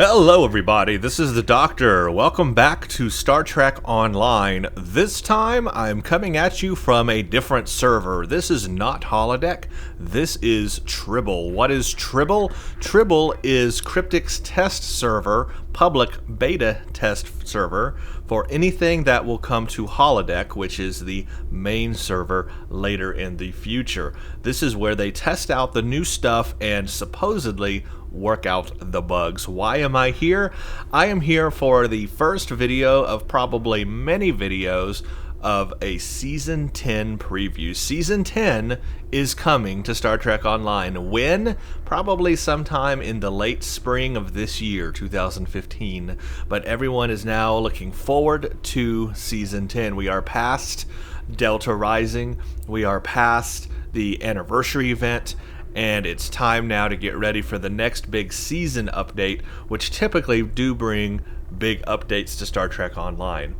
Hello everybody, this is the Doctor. Welcome back to Star Trek Online. This time I'm coming at you from a different server. This is not Holodeck, this is Tribble. What is Tribble? Tribble is Cryptic's test server, public beta test server, for anything that will come to Holodeck, which is the main server later in the future. This is where they test out the new stuff and supposedly work out the bugs. Why am I here? I am here for the first video of probably many videos of a Season 10 preview. Season 10 is coming to Star Trek Online. When? Probably sometime in the late spring of this year, 2015. But everyone is now looking forward to Season 10. We are past Delta Rising. We are past the anniversary event. And it's time now to get ready for the next big season update, which typically do bring big updates to Star Trek Online.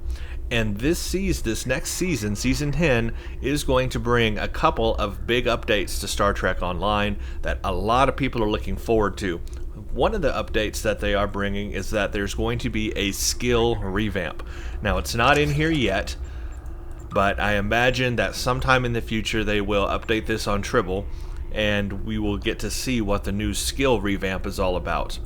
And this next season, Season 10, is going to bring a couple of big updates to Star Trek Online that a lot of people are looking forward to. One of the updates that they are bringing is that there's going to be a skill revamp. Now, it's not in here yet, but I imagine that sometime in the future they will update this on Tribble, and we will get to see what the new skill revamp is all about.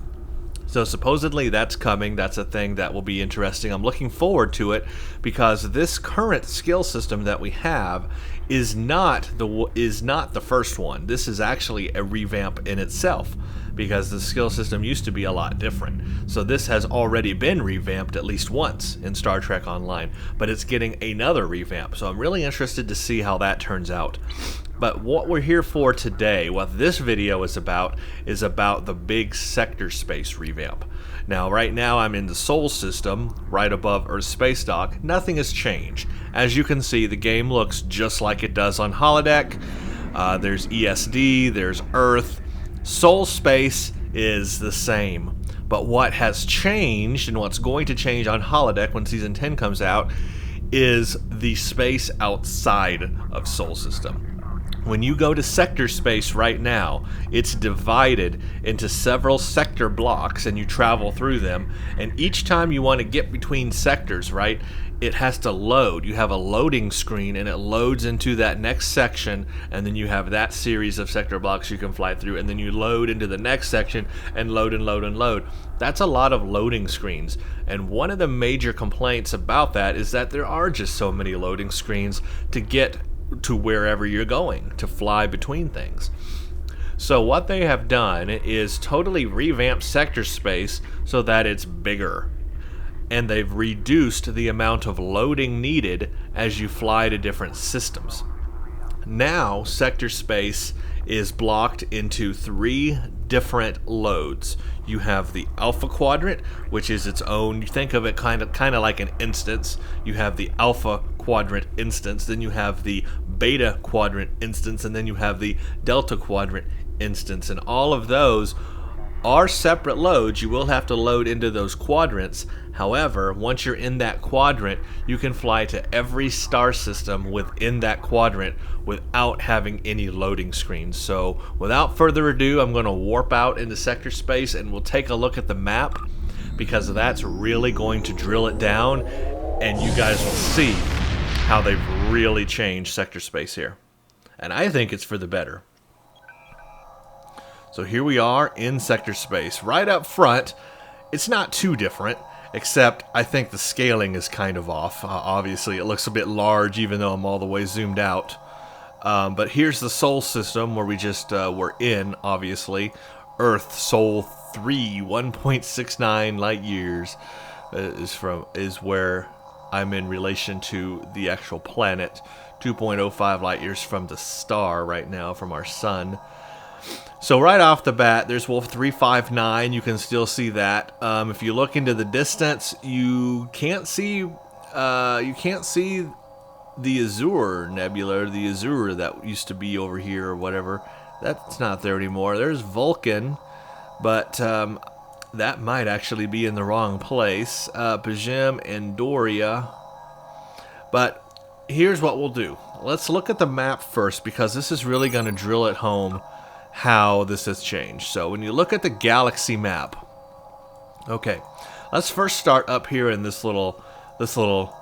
So supposedly that's coming. That's a thing that will be interesting. I'm looking forward to it because this current skill system that we have is not the first one. This is actually a revamp in itself because the skill system used to be a lot different. So this has already been revamped at least once in Star Trek Online, but it's getting another revamp. So I'm really interested to see how that turns out. But what we're here for today, what this video is about the big sector space revamp. Now, right now I'm in the Sol system, right above Earth Space Dock. Nothing has changed. As you can see, the game looks just like it does on Holodeck. There's ESD, there's Earth. Sol space is the same. But what has changed, and what's going to change on Holodeck when Season 10 comes out, is the space outside of Sol system. When you go to sector space right now, it's divided into several sector blocks and you travel through them, and each time you want to get between sectors, right, it has to load. You have a loading screen and it loads into that next section, and then you have that series of sector blocks you can fly through, and then you load into the next section and load and load and load. That's a lot of loading screens, and one of the major complaints about that is that there are just so many loading screens to get to wherever you're going, to fly between things. So what they have done is totally revamped sector space so that it's bigger, and they've reduced the amount of loading needed as you fly to different systems. Now sector space is blocked into 3 different loads. You have the Alpha Quadrant, which is its own, you think of it kind of like an instance. You have the Alpha Quadrant instance, then you have the Beta Quadrant instance, and then you have the Delta Quadrant instance. And all of those are separate loads. You will have to load into those quadrants. However, once you're in that quadrant, you can fly to every star system within that quadrant without having any loading screens. So without further ado, I'm going to warp out into sector space and we'll take a look at the map, because that's really going to drill it down, and you guys will see how they've really changed sector space here. And I think it's for the better. So here we are in sector space. Right up front, it's not too different, except I think the scaling is kind of off. Obviously, it looks a bit large even though I'm all the way zoomed out. But here's the Sol system where we just were in, obviously. Earth, Sol 3, 1.69 light years is where I'm in relation to the actual planet. 2.05 light years from the star right now, from our sun. So right off the bat, there's Wolf 359. You can still see that. If you look into the distance, you can't see the Azure Nebula, or the Azure that used to be over here or whatever. That's not there anymore. There's Vulcan, but that might actually be in the wrong place. Pajem and Doria. But here's what we'll do. Let's look at the map first, because this is really going to drill it home how this has changed. So when you look at the galaxy map, Okay, let's first start up here in this little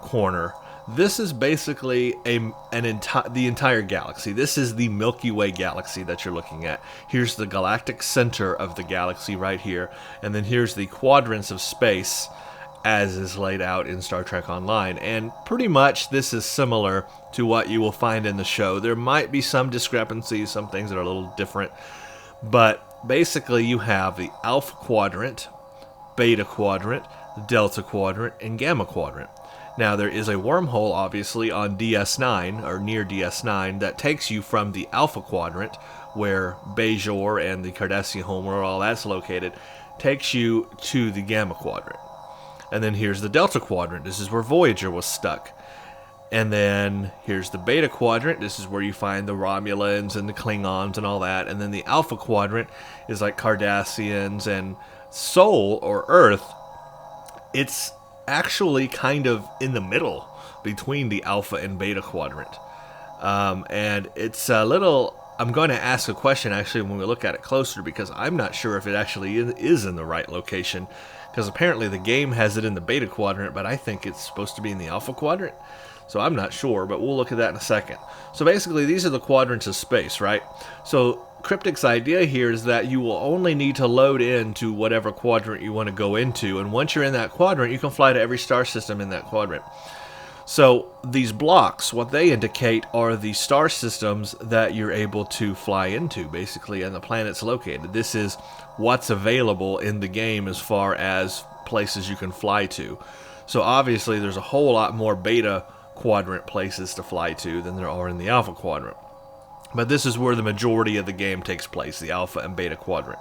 corner. This is basically the entire galaxy. This is the Milky Way galaxy that you're looking at. Here's the galactic center of the galaxy right here, and then here's the quadrants of space as is laid out in Star Trek Online. And pretty much this is similar to what you will find in the show. There might be some discrepancies, some things that are a little different, but basically you have the Alpha Quadrant, Beta Quadrant, Delta Quadrant, and Gamma Quadrant. Now, there is a wormhole, obviously, on DS9, or near DS9, that takes you from the Alpha Quadrant, where Bajor and the Cardassian homeworld, all that's located, takes you to the Gamma Quadrant. And then here's the Delta Quadrant. This is where Voyager was stuck. And then here's the Beta Quadrant. This is where you find the Romulans and the Klingons and all that. And then the Alpha Quadrant is like Cardassians and Sol, or Earth. It's actually kind of in the middle between the Alpha and Beta Quadrant. And it's a little... I'm going to ask a question actually when we look at it closer, because I'm not sure if it actually is in the right location, because apparently the game has it in the Beta Quadrant, but I think it's supposed to be in the Alpha Quadrant. So I'm not sure, but we'll look at that in a second. So basically these are the quadrants of space, right? So Cryptic's idea here is that you will only need to load into whatever quadrant you want to go into, and once you're in that quadrant, you can fly to every star system in that quadrant. So these blocks, what they indicate are the star systems that you're able to fly into, basically, and the planets located. This is what's available in the game as far as places you can fly to. So obviously there's a whole lot more Beta Quadrant places to fly to than there are in the Alpha Quadrant. But this is where the majority of the game takes place, the Alpha and Beta Quadrant.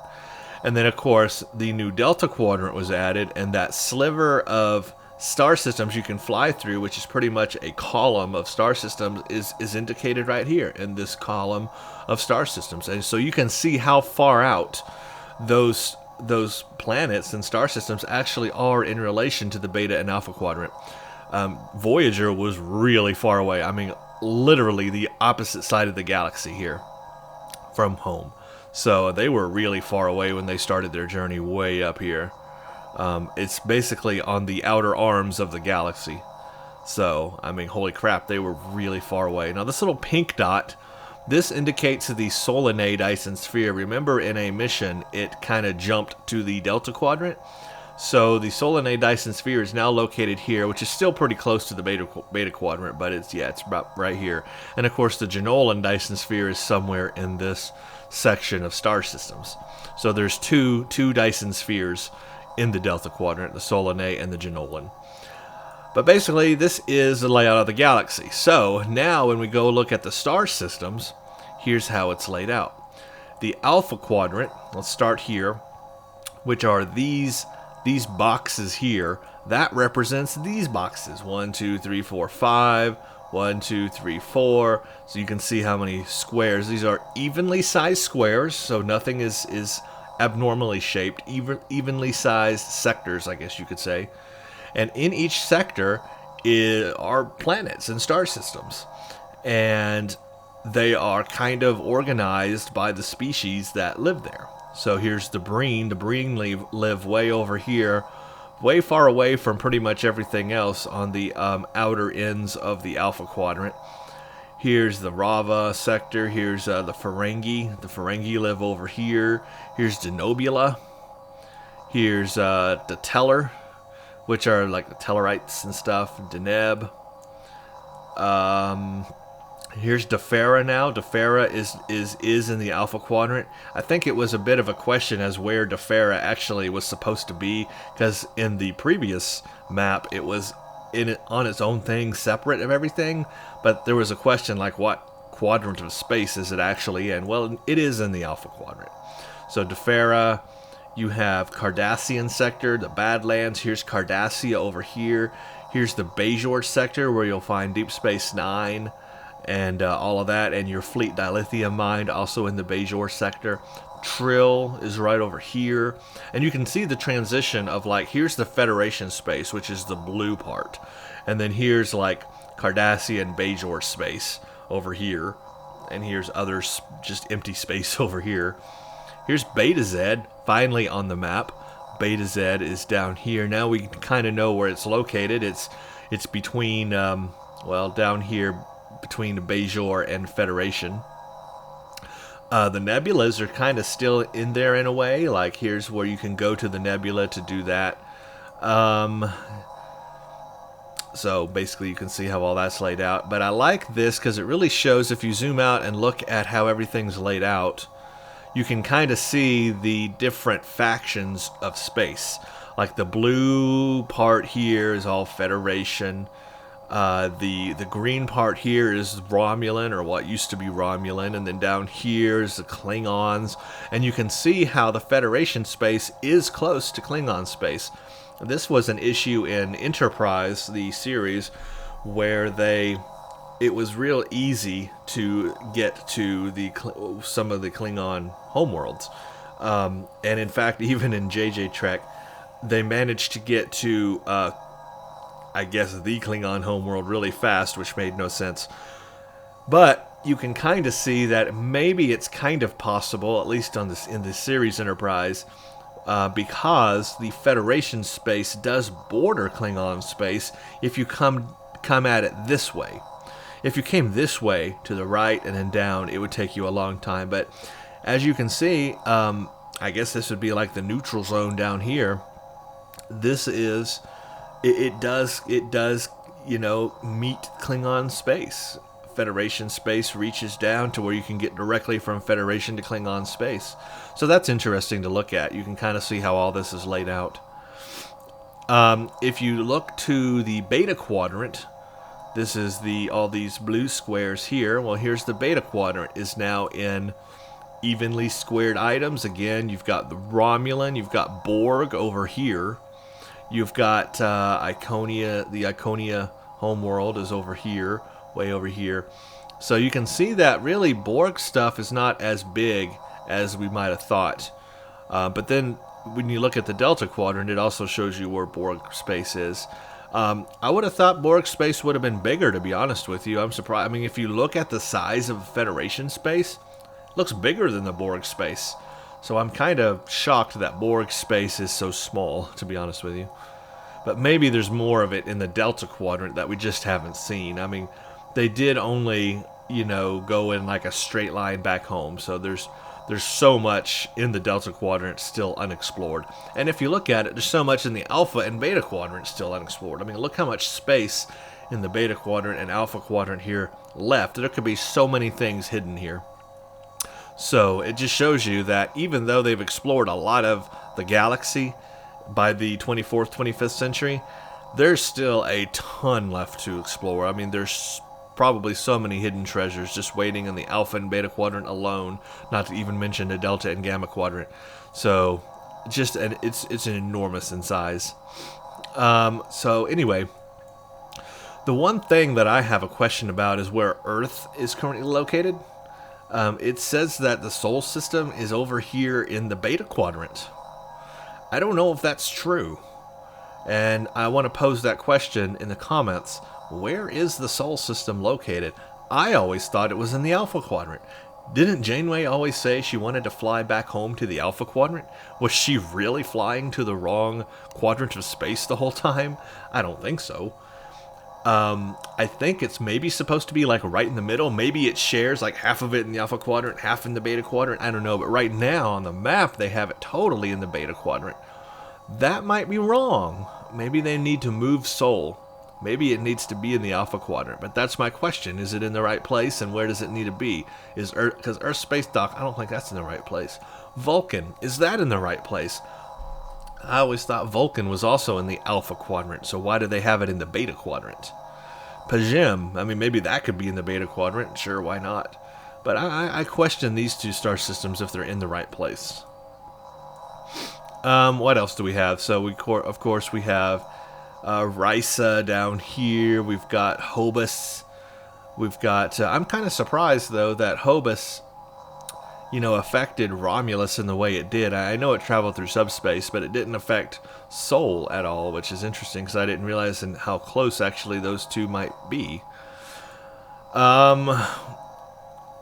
And then, of course, the new Delta Quadrant was added, and that sliver of star systems you can fly through, which is pretty much a column of star systems, is indicated right here in this column of star systems. And so you can see how far out those planets and star systems actually are in relation to the Beta and Alpha Quadrant. Voyager was really far away. I mean, literally the opposite side of the galaxy here from home. So they were really far away when they started their journey way up here. It's basically on the outer arms of the galaxy. So, I mean, holy crap, they were really far away. Now, this little pink dot, this indicates the Solanae Dyson Sphere. Remember, in a mission, it kind of jumped to the Delta Quadrant. So, the Solanae Dyson Sphere is now located here, which is still pretty close to the Beta Quadrant, but it's about right here. And, of course, the Janolan Dyson Sphere is somewhere in this section of star systems. So, there's two Dyson Spheres in the Delta Quadrant, the Solanae and the Janolan. But basically, this is the layout of the galaxy. So now when we go look at the star systems, here's how it's laid out. The Alpha Quadrant, let's start here, which are these boxes here. That represents these boxes. 1, 2, 3, 4, 5. 1, 2, 3, 4. So you can see how many squares. These are evenly sized squares, so nothing is abnormally shaped, evenly sized sectors, I guess you could say. And in each sector are planets and star systems. And they are kind of organized by the species that live there. So here's the Breen. The Breen live way over here, way far away from pretty much everything else on the outer ends of the Alpha Quadrant. Here's the Rava sector. Here's the Ferengi. The Ferengi live over here. Here's Denobula. Here's the Teller, which are like the Tellarites and stuff. Deneb. Here's Defera now. Defera is in the Alpha Quadrant. I think it was a bit of a question as where Defera actually was supposed to be, because in the previous map it was on its own thing, separate of everything. But there was a question like, what quadrant of space is it actually in? Well, it is in the Alpha Quadrant. So Defera, you have Cardassian sector, the Badlands. Here's Cardassia over here. Here's the Bajor sector, where you'll find Deep Space Nine and all of that, and your Fleet Dilithium mine also in the Bajor sector. Trill is right over here, and you can see the transition of, like, here's the Federation space, which is the blue part, and then here's like Cardassia and Bajor space over here, and here's others, just empty space over here. Here's Beta Z, finally on the map. Beta Z is down here. Now we kind of know where it's located. It's between, well, down here between Bajor and Federation. The nebulas are kind of still in there in a way. Like, here's where you can go to the nebula to do that. So basically you can see how all that's laid out. But I like this because it really shows, if you zoom out and look at how everything's laid out, you can kind of see the different factions of space. Like the blue part here is all Federation. The green part here is Romulan, or what used to be Romulan, and then down here is the Klingons. And you can see how the Federation space is close to Klingon space. This was an issue in Enterprise, the series, where it was real easy to get to some of the Klingon homeworlds. And in fact, even in JJ Trek, they managed to get to, I guess, the Klingon homeworld really fast, which made no sense. But you can kind of see that maybe it's kind of possible, at least in this series Enterprise, because the Federation space does border Klingon space if you come at it this way. If you came this way to the right and then down, it would take you a long time. But as you can see, I guess this would be like the neutral zone down here. This is, it does, meet Klingon space. Federation space reaches down to where you can get directly from Federation to Klingon space. So that's interesting to look at. You can kind of see how all this is laid out. If you look to the Beta Quadrant, this is all these blue squares here. Well, here's the Beta Quadrant is now in evenly squared items. Again, you've got the Romulan, you've got Borg over here. You've got Iconia, the Iconia homeworld is over here. Way over here. So you can see that really Borg stuff is not as big as we might have thought. But then when you look at the Delta Quadrant, it also shows you where Borg space is. I would have thought Borg space would have been bigger, to be honest with you. I'm surprised. I mean, if you look at the size of Federation space, it looks bigger than the Borg space. So I'm kind of shocked that Borg space is so small, to be honest with you. But maybe there's more of it in the Delta Quadrant that we just haven't seen. I mean, they did only, go in like a straight line back home. So there's so much in the Delta Quadrant still unexplored. And if you look at it, there's so much in the Alpha and Beta Quadrant still unexplored. I mean, look how much space in the Beta Quadrant and Alpha Quadrant here left. There could be so many things hidden here. So it just shows you that even though they've explored a lot of the galaxy by the 24th, 25th century, there's still a ton left to explore. I mean, there's probably so many hidden treasures just waiting in the Alpha and Beta Quadrant alone, not to even mention the Delta and Gamma Quadrant. So it's enormous in size. So anyway, the one thing that I have a question about is where Earth is currently located. It says that the Sol system is over here in the Beta Quadrant. I don't know if that's true. And I want to pose that question in the comments. Where is the Sol system located? I always thought it was in the Alpha Quadrant. Didn't Janeway always say she wanted to fly back home to the Alpha Quadrant? Was she really flying to the wrong quadrant of space the whole time? I don't think so. I think it's maybe supposed to be like right in the middle. Maybe it shares like half of it in the Alpha Quadrant, half in the Beta Quadrant. I don't know. But right now on the map, they have it totally in the Beta Quadrant. That might be wrong. Maybe they need to move Sol. Maybe it needs to be in the Alpha Quadrant. But that's my question. Is it in the right place, and where does it need to be? Is Earth, because Earth Space Dock, I don't think that's in the right place. Vulcan, is that in the right place? I always thought Vulcan was also in the Alpha Quadrant, so why do they have it in the Beta Quadrant? Pajim, I mean, maybe that could be in the Beta Quadrant. Sure, why not? But I question these two star systems if they're in the right place. What else do we have? So, of course, we have Risa down here. We've got Hobus. We've got... I'm kind of surprised, though, that Hobus, affected Romulus in the way it did. I know it traveled through subspace, but it didn't affect Sol at all, which is interesting, because I didn't realize how close, actually, those two might be.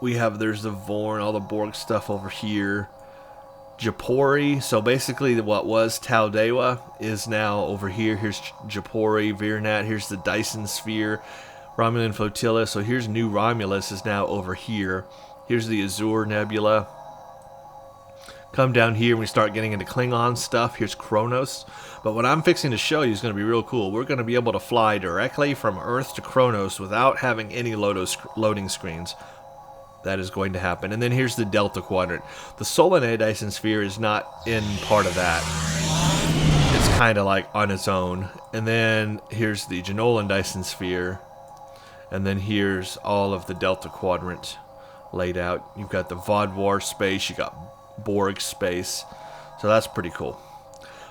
There's the Vorn, all the Borg stuff over here. Japori. So basically what was Taldewa is now over here. Here's Japori, Virnat. Here's the Dyson Sphere, Romulan Flotilla. So here's New Romulus is now over here. Here's the Azure Nebula. Come down here and we start getting into Klingon stuff. Here's Kronos. But what I'm fixing to show you is going to be real cool. We're going to be able to fly directly from Earth to Kronos without having any loading screens. That is going to happen. And then here's the Delta Quadrant. The Solanae Dyson Sphere is not in part of that. It's kind of like on its own. And then here's the Janolan Dyson Sphere. And then here's all of the Delta Quadrant laid out. You've got the Vodwar space. You got Borg space. So that's pretty cool.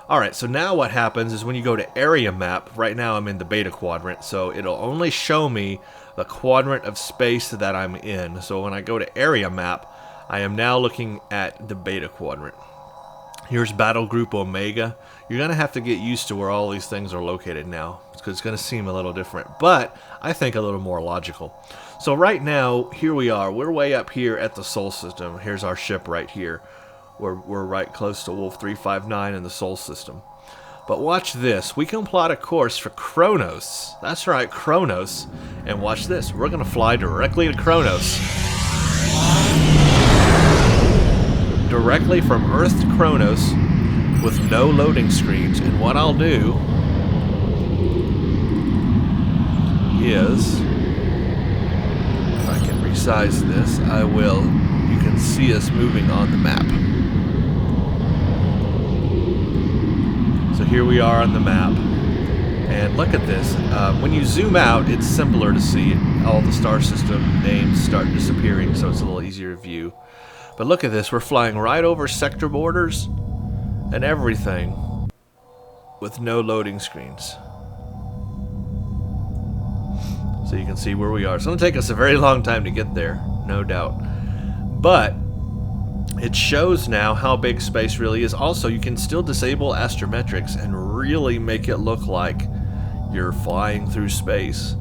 Alright, so now what happens is when you go to area map, right now I'm in the beta quadrant, so it'll only show me the quadrant of space that I'm in. So when I go to area map, I am now looking at the beta quadrant. Here's Battle Group Omega. You're going to have to get used to where all these things are located now, because it's going to seem a little different, but I think a little more logical. So right now, here we are. We're way up here at the Sol System. Here's our ship right here. We're right close to Wolf 359 in the Sol System. But watch this. We can plot a course for Kronos. That's right, Kronos. And watch this. We're going to fly directly to Kronos. Directly from Earth to Kronos with no loading screens. And what I'll do is, if I can resize this, I will. You can see us moving on the map. So here we are on the map, and look at this. When you zoom out, it's simpler to see. All the star system names start disappearing, so it's a little easier to view. But look at this. We're flying right over sector borders and everything with no loading screens. So you can see where we are. It's going to take us a very long time to get there, no doubt. But it shows now how big space really is. Also, you can still disable astrometrics and really make it look like you're flying through space.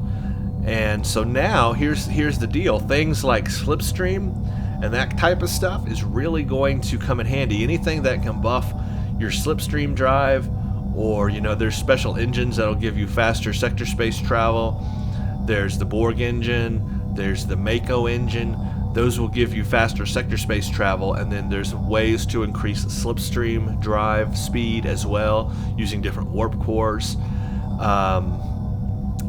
And so now, here's the deal. Things like slipstream and that type of stuff is really going to come in handy. Anything that can buff your slipstream drive, or, you know, there's special engines that'll give you faster sector space travel. There's the Borg engine, there's the Mako engine. Those will give you faster sector space travel, and then there's ways to increase slipstream drive speed as well, using different warp cores.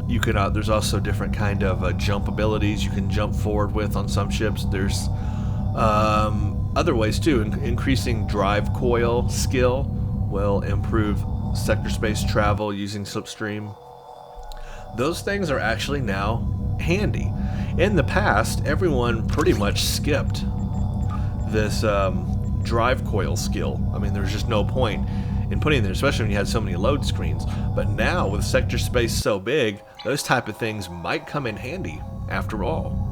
You can there's also different kind of jump abilities you can jump forward with on some ships. There's other ways too. Increasing drive coil skill will improve sector space travel using slipstream. Those things are actually now handy. In the past, everyone pretty much skipped this drive coil skill. I mean, there's just no point in putting it there, especially when you had so many load screens. But now, with sector space so big, those type of things might come in handy after all.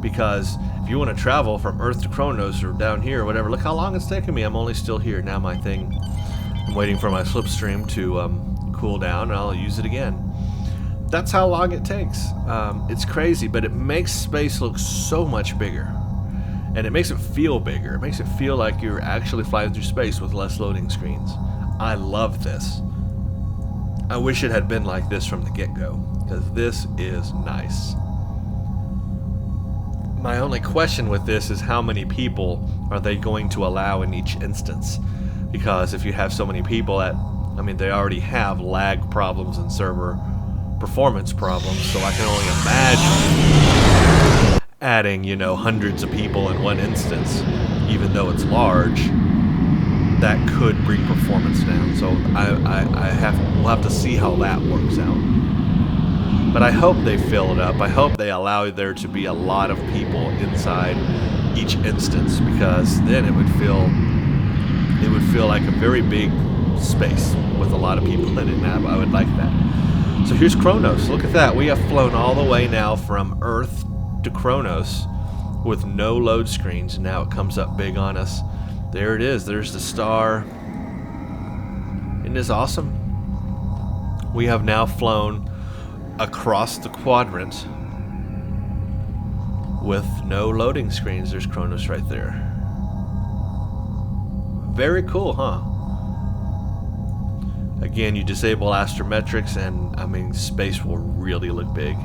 Because if you want to travel from Earth to Kronos or down here or whatever, look how long it's taken me. I'm only still here. Now my thing, I'm waiting for my slipstream to cool down, and I'll use it again. That's how long it takes. It's crazy, but it makes space look so much bigger. And it makes it feel bigger. It makes it feel like you're actually flying through space with less loading screens. I love this. I wish it had been like this from the get-go, because this is nice. My only question with this is how many people are they going to allow in each instance? Because if you have so many people that, I mean, they already have lag problems and server performance problems, so I can only imagine adding, you know, hundreds of people in one instance, even though it's large, that could bring performance down. So we'll have to see how that works out. But I hope they fill it up. I hope they allow there to be a lot of people inside each instance, because then it would feel like a very big space with a lot of people in it. I would like that. So here's Kronos. Look at that. We have flown all the way now from Earth to Kronos with no load screens. Now it comes up big on us. There it is. There's the star. Isn't this awesome? We have now flown across the quadrant with no loading screens. There's Kronos right there. Very cool, huh? Again, you disable astrometrics and, I mean, space will really look big.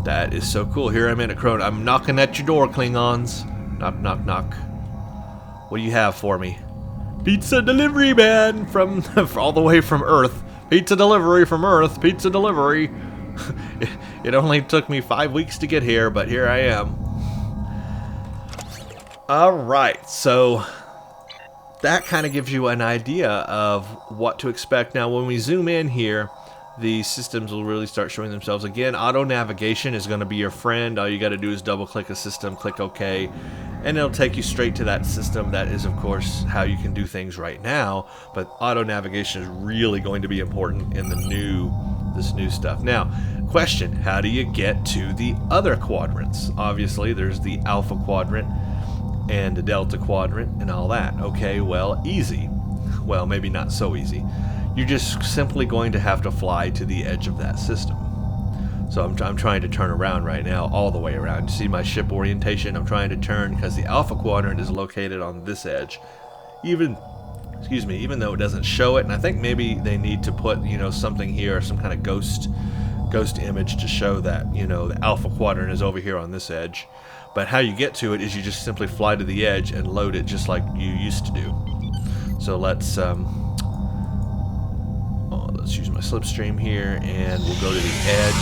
That is so cool. Here I'm in at Kronos. I'm knocking at your door, Klingons. Knock, knock, knock. What do you have for me? Pizza delivery, man! From all the way from Earth. Pizza delivery from Earth. Pizza delivery. It only took me 5 weeks to get here, but here I am. Alright, so that kind of gives you an idea of what to expect. Now, when we zoom in here, the systems will really start showing themselves. Again, auto navigation is going to be your friend. All you got to do is double click a system, click OK, and it'll take you straight to that system. That is, of course, how you can do things right now, but auto navigation is really going to be important in this new stuff. Now, question, how do you get to the other quadrants? Obviously, there's the Alpha Quadrant and the Delta Quadrant and all that. Okay, well, easy. Well, maybe not so easy. You're just simply going to have to fly to the edge of that system. So I'm trying to turn around right now, all the way around. You see my ship orientation? I'm trying to turn because the Alpha Quadrant is located on this edge. Even though it doesn't show it, and I think maybe they need to put, you know, something here, some kind of ghost image to show that, you know, the Alpha Quadrant is over here on this edge. But how you get to it is you just simply fly to the edge and load it just like you used to do. So let's use my slipstream here, and we'll go to the edge.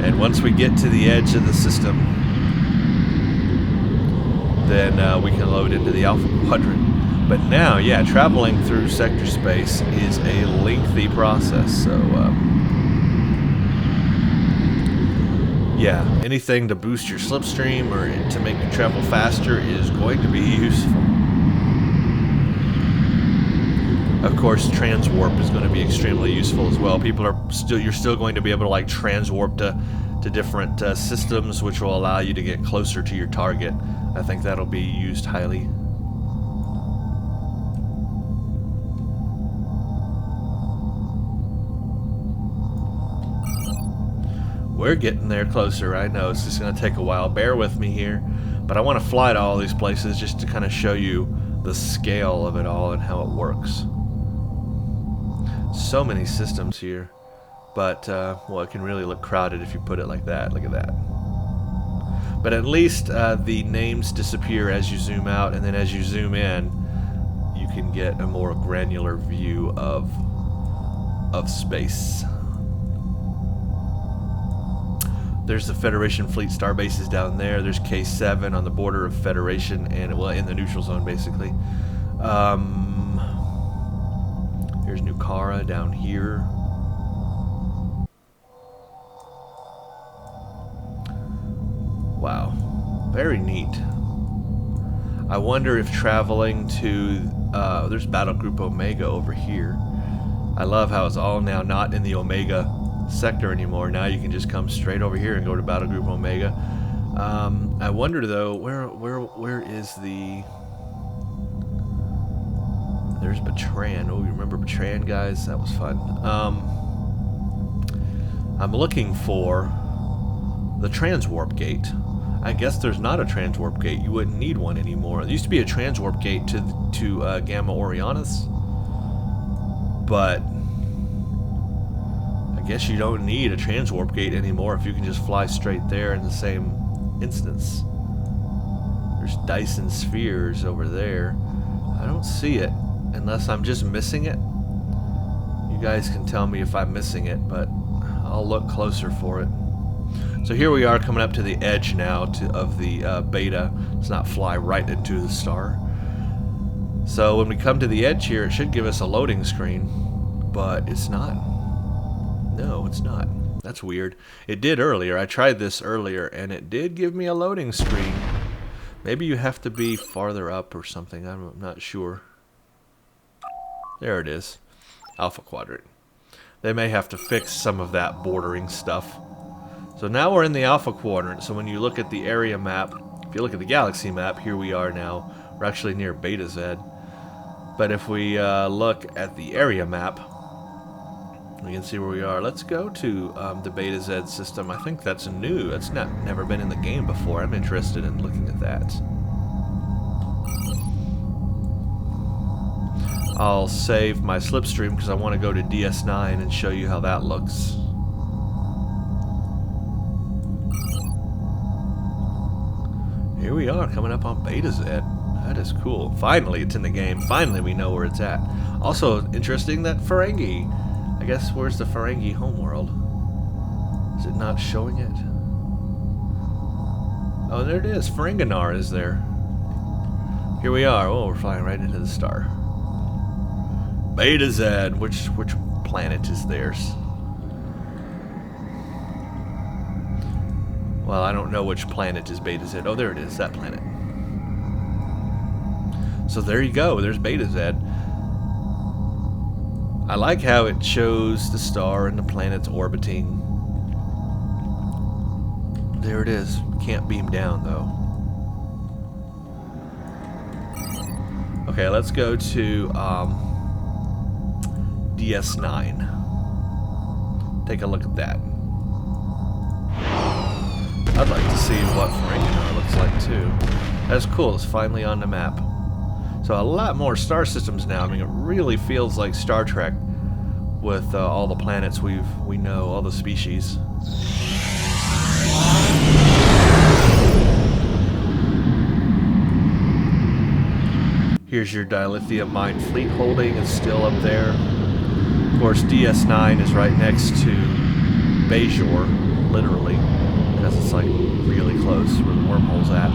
And once we get to the edge of the system, then we can load into the Alpha Quadrant. But now, yeah, traveling through sector space is a lengthy process, so yeah, anything to boost your slipstream or to make you travel faster is going to be useful. Of course, transwarp is going to be extremely useful as well. You're still going to be able to like transwarp to different systems, which will allow you to get closer to your target. I think that'll be used highly. We're getting there closer. I know it's just going to take a while. Bear with me here, but I want to fly to all these places just to kind of show you the scale of it all and how it works. So many systems here, but well, it can really look crowded if you put it like that. Look at that. But at least the names disappear as you zoom out, and then as you zoom in, you can get a more granular view of space. There's the Federation fleet star bases down there. There's K7 on the border of Federation and, well, in the neutral zone basically. Here's Nukara down here. Wow, very neat. I wonder if traveling to, there's Battle Group Omega over here. I love how it's all now not in the Omega sector anymore. Now you can just come straight over here and go to Battle Group Omega. I wonder though, where is the... There's Bertrand. Oh, you remember Bertrand, guys? That was fun. I'm looking for the transwarp gate. I guess there's not a transwarp gate. You wouldn't need one anymore. There used to be a transwarp gate to Gamma Orionis, but I guess you don't need a transwarp gate anymore if you can just fly straight there in the same instance. There's Dyson spheres over there. I don't see it. Unless I'm just missing it. You guys can tell me if I'm missing it, but I'll look closer for it. So here we are coming up to the edge now of the beta. Let's not fly right into the star. So when we come to the edge here, it should give us a loading screen, but it's not. No, it's not. That's weird. It did earlier. I tried this earlier, and it did give me a loading screen. Maybe you have to be farther up or something. I'm not sure. There it is. Alpha Quadrant. They may have to fix some of that bordering stuff. So now we're in the Alpha Quadrant. So when you look at the area map, if you look at the galaxy map, here we are now. We're actually near Beta Z. But if we look at the area map, We can see where we are. Let's go to the Beta Z system. I think that's new. That's never been in the game before. I'm interested in looking at that. I'll save my slipstream because I want to go to DS9 and show you how that looks. Here we are, coming up on Beta Z. That is cool. Finally, it's in the game. Finally, we know where it's at. Also, interesting that Ferengi. I guess, where's the Ferengi homeworld? Is it not showing it? Oh, there it is. Ferenginar is there. Here we are. Oh, we're flying right into the star. Beta Z. Which planet is theirs? Well, I don't know which planet is Beta Z. Oh, there it is. That planet. So there you go. There's Beta Z. I like how it shows the star and the planets orbiting. There it is. Can't beam down, though. Okay, let's go to DS9. Take a look at that. I'd like to see what Ferenginar looks like, too. That's cool. It's finally on the map. So a lot more star systems now. I mean, it really feels like Star Trek with all the planets we know, all the species. Here's your dilithium mine fleet holding. It's still up there. Of course, DS9 is right next to Bajor, literally, because it's like really close where the wormhole's at.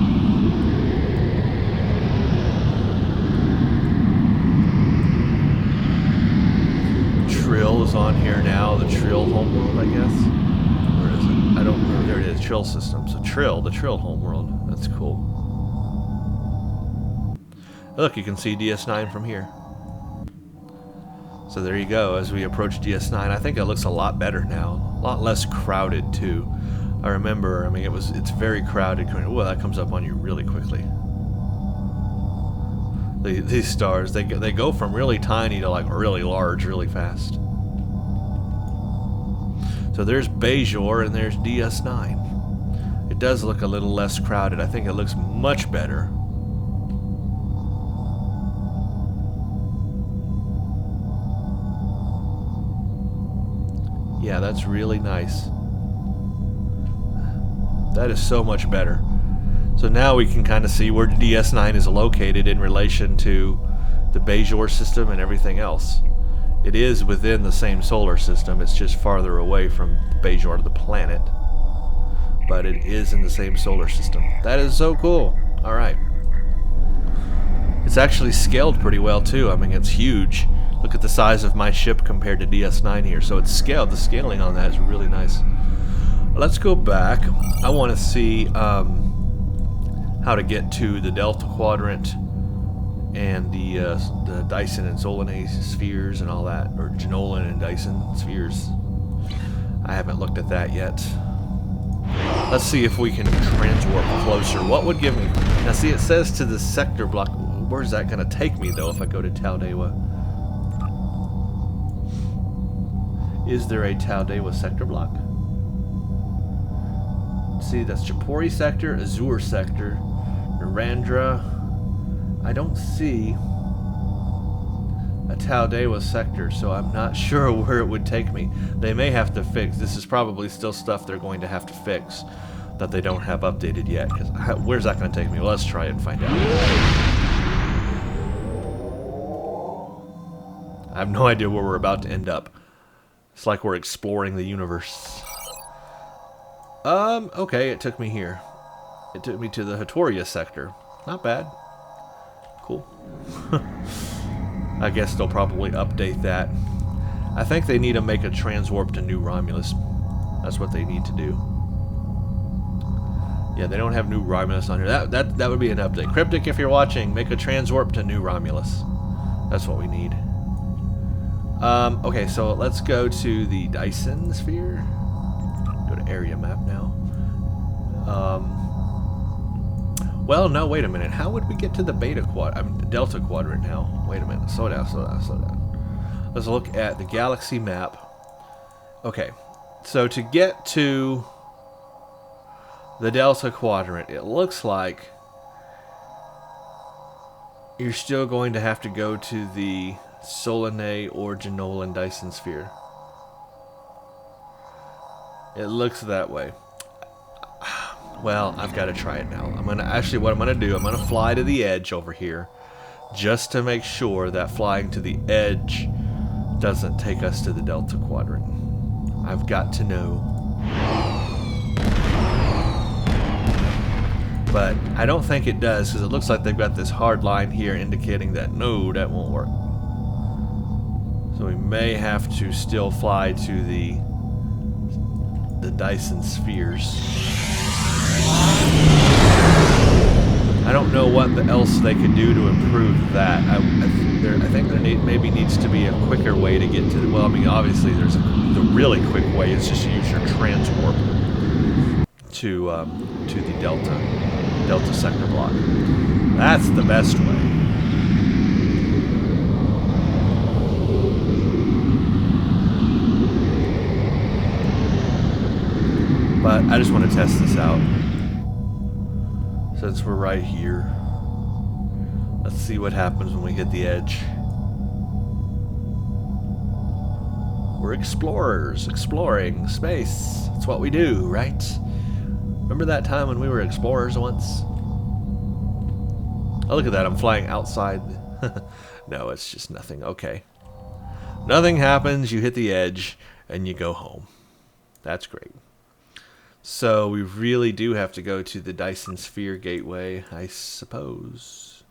Trill is on here now, the Trill homeworld, I guess. Where is it? I don't know. There it is, Trill system. So Trill, the Trill homeworld. That's cool. Look, you can see DS9 from here. So there you go. As we approach DS9, I think it looks a lot better now. A lot less crowded too. I remember, I mean, it's very crowded. Well, that comes up on you really quickly. These stars, they go from really tiny to like really large really fast. So there's Bajor and there's DS9. It does look a little less crowded. I think it looks much better. Yeah, that's really nice. That is so much better. So now we can kind of see where DS9 is located in relation to the Bajor system and everything else. It is within the same solar system, it's just farther away from Bajor, the planet. But it is in the same solar system. That is so cool. Alright. It's actually scaled pretty well too. I mean, it's huge. Look at the size of my ship compared to DS9 here. So it's scaled. The scaling on that is really nice. Let's go back. I want to see how to get to the Delta Quadrant and the Dyson and Solanae spheres and all that, or Janolan and Dyson spheres. I haven't looked at that yet. Let's see if we can transwarp closer. What would give me... Now see, it says to the sector block. Where's that going to take me, though, if I go to Taldewa? Is there a Taldewa sector block? See, that's Chapori sector, Azure sector, Narendra. I don't see a Taldewa sector, so I'm not sure where it would take me. They may have to fix. This is probably still stuff they're going to have to fix that they don't have updated yet. Because where's that going to take me? Well, let's try it and find out. I have no idea where we're about to end up. It's like we're exploring the universe. Okay, it took me here. It took me to the Hatoria sector. Not bad. Cool. I guess they'll probably update that. I think they need to make a transwarp to New Romulus. That's what they need to do. Yeah, they don't have New Romulus on here. That would be an update. Cryptic, if you're watching, make a transwarp to New Romulus. That's what we need. Okay, so let's go to the Dyson sphere. Go to area map now. Well, no, wait a minute. How would we get to the Delta Quadrant now? Wait a minute. Slow down, slow down, slow down. Let's look at the galaxy map. Okay, so to get to the Delta Quadrant, it looks like you're still going to have to go to the Solanae or Janolan Dyson Sphere. It looks that way. Well, I've got to try it now. What I'm gonna do, I'm gonna fly to the edge over here, just to make sure that flying to the edge doesn't take us to the Delta Quadrant. I've got to know. But I don't think it does, because it looks like they've got this hard line here indicating that no, that won't work. So we may have to still fly to the Dyson spheres. I don't know what else they could do to improve that. I think there maybe needs to be a quicker way to get to the... Well, I mean, obviously the really quick way is just to use your transwarp to the Delta sector block. That's the best way. But I just want to test this out. Since we're right here. Let's see what happens when we hit the edge. We're explorers, exploring space. That's what we do, right? Remember that time when we were explorers once? Oh, look at that, I'm flying outside. No, it's just nothing. Okay. Nothing happens, you hit the edge, and you go home. That's great. So we really do have to go to the Dyson Sphere Gateway, I suppose.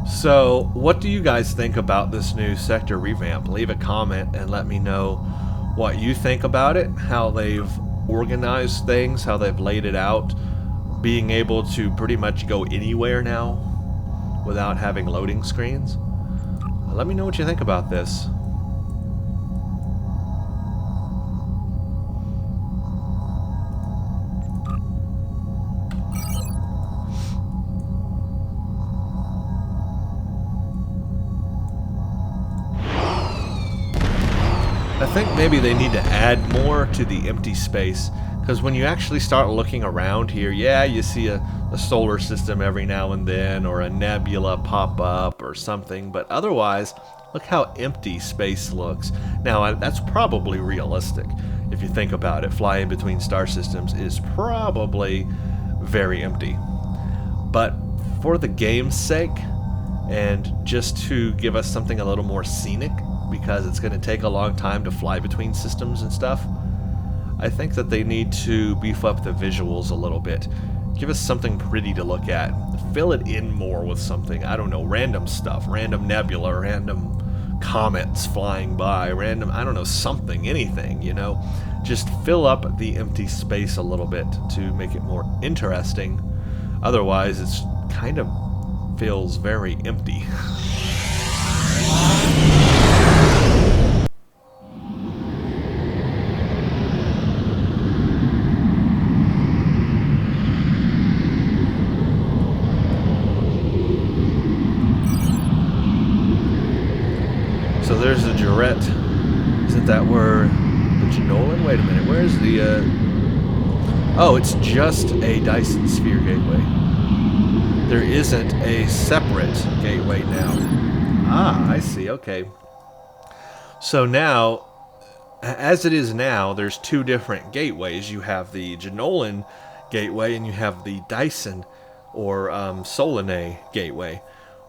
So, what do you guys think about this new sector revamp? Leave a comment and let me know what you think about it, how they've organized things, how they've laid it out. Being able to pretty much go anywhere now without having loading screens. Let me know what you think about this. I think maybe they need to add more to the empty space. Because when you actually start looking around here, yeah, you see a solar system every now and then, or a nebula pop up or something, but otherwise, look how empty space looks. Now, that's probably realistic. If you think about it, flying between star systems is probably very empty. But for the game's sake, and just to give us something a little more scenic, because it's going to take a long time to fly between systems and stuff, I think that they need to beef up the visuals a little bit. Give us something pretty to look at. Fill it in more with something, I don't know, random stuff, random nebula, random comets flying by, random, I don't know, something, anything, you know? Just fill up the empty space a little bit to make it more interesting. Otherwise, it's kind of feels very empty. So there's the Jarrett. Isn't that where the Janolan? Wait a minute. Where's the... Oh, it's just a Dyson Sphere gateway. There isn't a separate gateway now. Ah, I see. Okay. So now, as it is now, there's two different gateways. You have the Janolan gateway and you have the Dyson or Solanae gateway.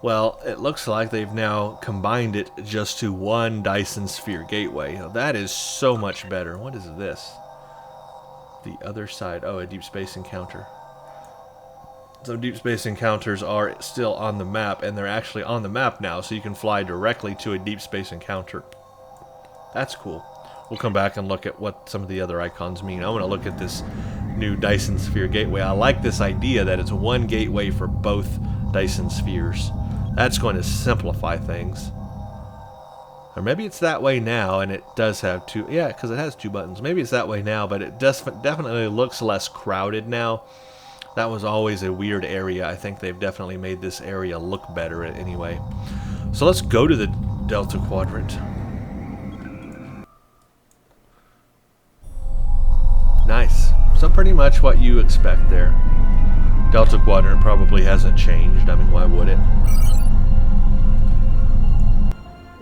Well, it looks like they've now combined it just to one Dyson Sphere gateway. Now, that is so much better. What is this? The other side. Oh, a deep space encounter. So deep space encounters are still on the map, and they're actually on the map now, so you can fly directly to a deep space encounter. That's cool. We'll come back and look at what some of the other icons mean. I want to look at this new Dyson Sphere gateway. I like this idea that it's one gateway for both Dyson spheres. That's going to simplify things. Or maybe it's that way now, and it does have two. Yeah, because it has two buttons. Maybe it's that way now, but it definitely looks less crowded now. That was always a weird area. I think they've definitely made this area look better anyway. So let's go to the Delta Quadrant. Nice. So pretty much what you expect there. Delta Quadrant probably hasn't changed. I mean, why would it?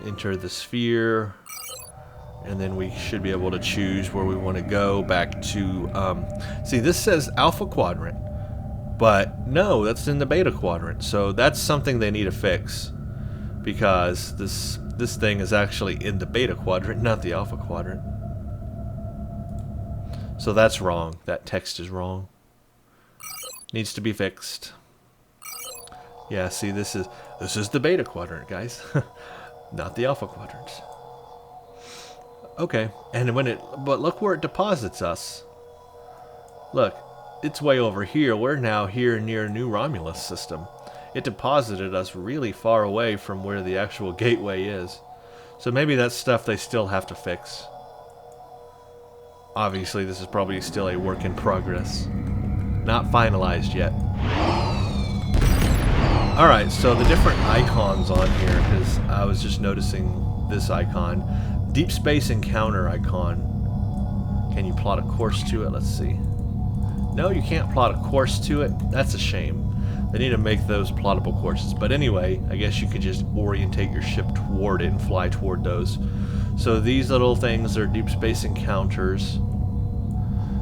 Enter the sphere, and then we should be able to choose where we want to go back to, see, this says Alpha Quadrant, but no, that's in the Beta Quadrant, so that's something they need to fix, because this thing is actually in the Beta Quadrant, not the Alpha Quadrant. So that's wrong. That text is wrong. Needs to be fixed. Yeah, see, this is the Beta Quadrant, guys. Not the Alpha Quadrants. Okay, and but look where it deposits us. Look, it's way over here. We're now here near New Romulus system. It deposited us really far away from where the actual gateway is. So maybe that's stuff they still have to fix. Obviously, this is probably still a work in progress. Not finalized yet. Alright, so the different icons on here, because I was just noticing this icon. Deep Space Encounter icon. Can you plot a course to it? Let's see. No, you can't plot a course to it. That's a shame. They need to make those plottable courses. But anyway, I guess you could just orientate your ship toward it and fly toward those. So these little things are Deep Space Encounters.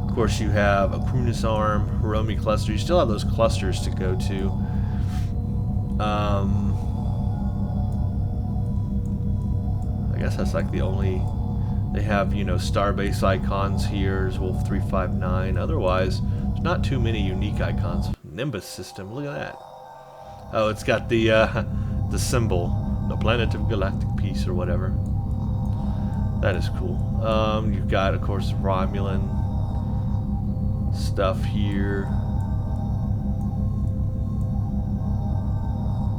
Of course, you have a Kronos arm, Hiromi cluster. You still have those clusters to go to. I guess that's like the only. They have, you know, Starbase icons here, as Wolf 359. Otherwise, there's not too many unique icons. Nimbus system, look at that. Oh, it's got the symbol, the Planet of Galactic Peace or whatever. That is cool. You've got, of course, Romulan stuff here.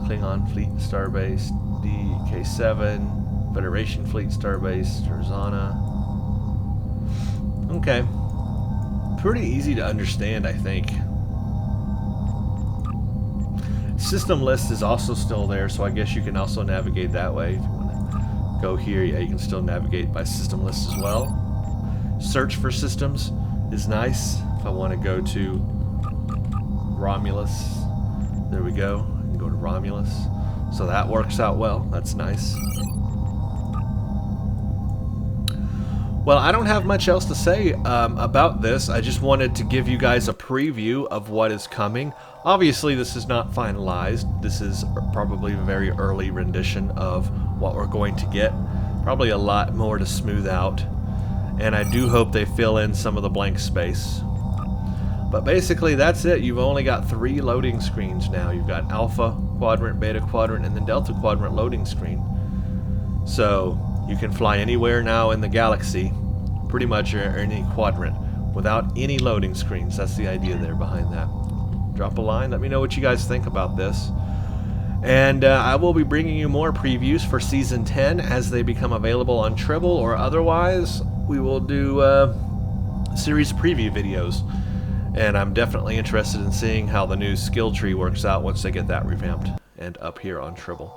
Klingon Fleet Starbase, DK7, Federation Fleet Starbase, Tarzana. Okay. Pretty easy to understand, I think. System list is also still there, so I guess you can also navigate that way. If you want to go here, yeah, you can still navigate by system list as well. Search for systems is nice. If I want to go to Romulus, there we go. I can go to Romulus. So that works out well. That's nice. Well, I don't have much else to say about this. I just wanted to give you guys a preview of what is coming. Obviously, this is not finalized. This is probably a very early rendition of what we're going to get. Probably a lot more to smooth out. And I do hope they fill in some of the blank space. But basically, that's it. You've only got 3 loading screens now. You've got Alpha Quadrant, Beta Quadrant, and then Delta Quadrant loading screen. So you can fly anywhere now in the galaxy, pretty much, or any quadrant, without any loading screens. That's the idea there behind that. Drop a line. Let me know what you guys think about this. And I will be bringing you more previews for Season 10 as they become available on Tribble, or otherwise we will do series preview videos. And I'm definitely interested in seeing how the new skill tree works out once they get that revamped and up here on Tribble.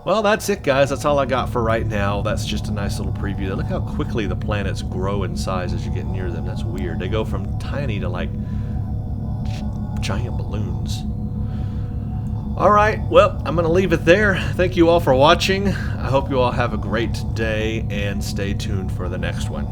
Well, that's it, guys. That's all I got for right now. That's just a nice little preview. Look how quickly the planets grow in size as you get near them. That's weird. They go from tiny to, like, giant balloons. Alright, well, I'm going to leave it there. Thank you all for watching. I hope you all have a great day, and stay tuned for the next one.